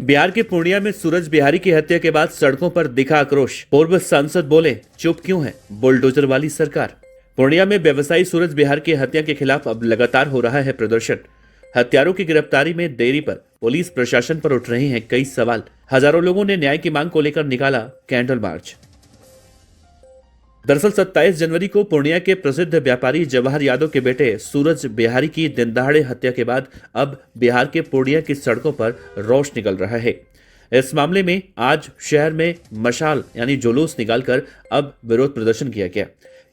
बिहार के पूर्णिया में सूरज बिहारी की हत्या के बाद सड़कों पर दिखा आक्रोश। पूर्व सांसद बोले, चुप क्यों है बुलडोजर वाली सरकार। पूर्णिया में व्यवसायी सूरज बिहारी की हत्या के खिलाफ अब लगातार हो रहा है प्रदर्शन। हत्यारों की गिरफ्तारी में देरी पर पुलिस प्रशासन पर उठ रहे हैं कई सवाल। हजारों लोगों ने न्याय की मांग को लेकर निकाला कैंडल मार्च। दरअसल 27 जनवरी को पूर्णिया के प्रसिद्ध व्यापारी जवाहर यादव के बेटे सूरज बिहारी की दिनदहाड़े हत्या के बाद अब बिहार के पूर्णिया की सड़कों पर रोष निकल रहा है। इस मामले में आज शहर में मशाल यानी जुलूस निकालकर अब विरोध प्रदर्शन किया गया।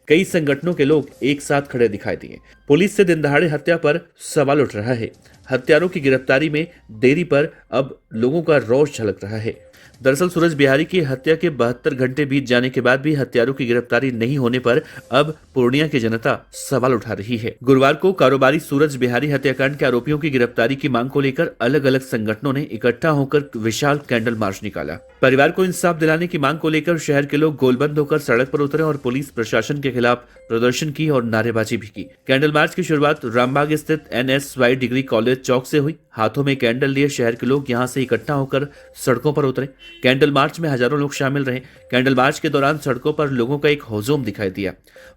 कई संगठनों के लोग एक साथ खड़े दिखाई दिए। पुलिस से दिनदहाड़े हत्या पर सवाल उठ रहा है। हत्यारों की गिरफ्तारी में देरी पर अब लोगों का रोष झलक रहा है। दरअसल सूरज बिहारी की हत्या के 72 घंटे बीत जाने के बाद भी हत्यारों की गिरफ्तारी नहीं होने पर अब पूर्णिया की जनता सवाल उठा रही है। गुरुवार को कारोबारी सूरज बिहारी हत्याकांड के आरोपियों की गिरफ्तारी की मांग को लेकर अलग अलग संगठनों ने इकट्ठा होकर विशाल कैंडल मार्च निकाला। परिवार को इंसाफ दिलाने की मांग को लेकर शहर के लोग गोलबंद होकर सड़क पर उतरे और पुलिस प्रशासन के खिलाफ प्रदर्शन की और नारेबाजी भी की। कैंडल मार्च की शुरुआत रामबाग स्थित NSY डिग्री कॉलेज चौक से हुई। हाथों में कैंडल लिए शहर के लोग यहां से इकट्ठा होकर सड़कों पर उतरे। कैंडल मार्च में हजारों लोग शामिल रहे। कैंडल मार्च के दौरान सड़कों पर लोगों का एक हुजूम दिखाई दिया।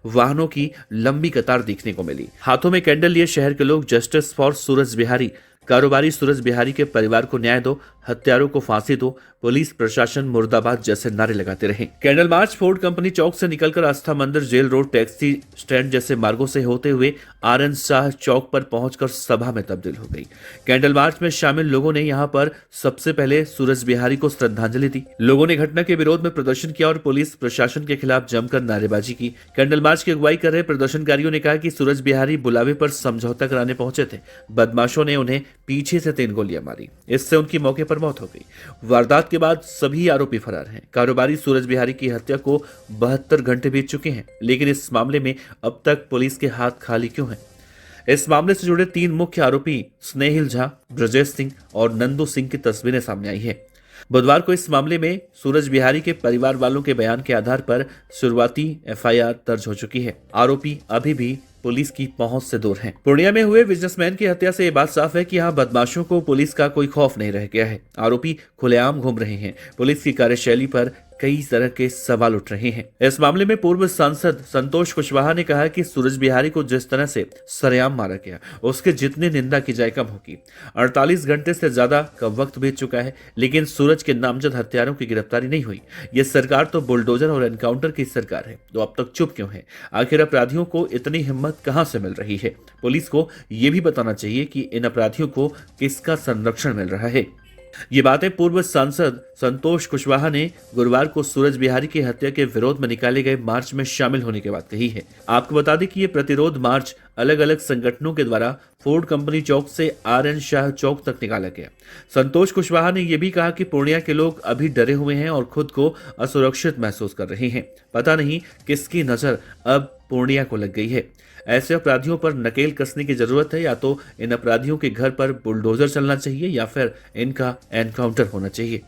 वाहनों की लंबी कतार देखने को मिली। हाथों में कैंडल लिए शहर के लोग जस्टिस फॉर सूरज बिहारी, कारोबारी सूरज बिहारी के परिवार को न्याय दो, हत्यारों को फांसी दो, पुलिस प्रशासन मुर्दाबाद जैसे नारे लगाते रहे। कैंडल मार्च फोर्ड कंपनी चौक से निकलकर आस्था मंदिर, जेल रोड, टैक्सी स्टैंड जैसे मार्गों से होते हुए RN शाह चौक पर पहुंचकर सभा में तब्दील हो गई। कैंडल मार्च में शामिल लोगों ने यहां पर सबसे पहले सूरज बिहारी को श्रद्धांजलि दी। लोगों ने घटना के विरोध में प्रदर्शन किया और पुलिस प्रशासन के खिलाफ जमकर नारेबाजी की। कैंडल मार्च की अगुवाई कर रहे प्रदर्शनकारियों ने कहा कि सूरज बिहारी बुलावे पर समझौता कराने पहुंचे थे। बदमाशों ने उन्हें पीछे से 3 गोलियां मारी। इससे उनकी मौके पर मौत हो गई। वारदात के बाद सभी आरोपी फरार हैं। कारोबारी सूरज बिहारी की हत्या को 72 घंटे बीत चुके हैं, लेकिन इस मामले में अब तक पुलिस के हाथ खाली क्यों हैं? इस मामले से जुड़े 3 मुख्य आरोपी स्नेहिल झा, ब्रजेश सिंह और नंदू सिंह की तस्वीरें सामने आई है। बुधवार को इस मामले में सूरज बिहारी के परिवार वालों के बयान के आधार पर शुरुआती FIR दर्ज हो चुकी है। आरोपी अभी भी पुलिस की पहुंच से दूर हैं। पूर्णिया में हुए बिजनेसमैन की हत्या से ये बात साफ है कि यहाँ बदमाशों को पुलिस का कोई खौफ नहीं रह गया है। आरोपी खुलेआम घूम रहे हैं। पुलिस की कार्यशैली पर कई तरह के सवाल उठ रहे हैं। इस मामले में पूर्व सांसद संतोष कुशवाहा ने कहा कि सूरज बिहारी को जिस तरह से सरेआम मारा गया, उसके जितनी निंदा की जाए कम होगी। 48 घंटे से ज्यादा का वक्त बीत चुका है, लेकिन सूरज के नामजद हत्यारों की गिरफ्तारी नहीं हुई। ये सरकार तो बुलडोजर और एनकाउंटर की सरकार है, तो अब तक चुप क्यों है? आखिर अपराधियों को इतनी हिम्मत कहां से मिल रही है? पुलिस को यह भी बताना चाहिए कि इन अपराधियों को किसका संरक्षण मिल रहा है। ये बातें पूर्व सांसद संतोष कुशवाहा ने गुरुवार को सूरज बिहारी की हत्या के विरोध में निकाले गए मार्च में शामिल होने के बाद कही है। आपको बता दें कि ये प्रतिरोध मार्च अलग अलग संगठनों के द्वारा फोर्ड कंपनी चौक से RN शाह चौक तक निकाला गया। संतोष कुशवाहा ने यह भी कहा कि पूर्णिया के लोग अभी डरे हुए हैं और खुद को असुरक्षित महसूस कर रहे हैं। पता नहीं किसकी नजर अब पूर्णिया को लग गई है। ऐसे अपराधियों पर नकेल कसने की जरूरत है। या तो इन अपराधियों के घर पर बुलडोजर चलना चाहिए या फिर इनका एनकाउंटर होना चाहिए।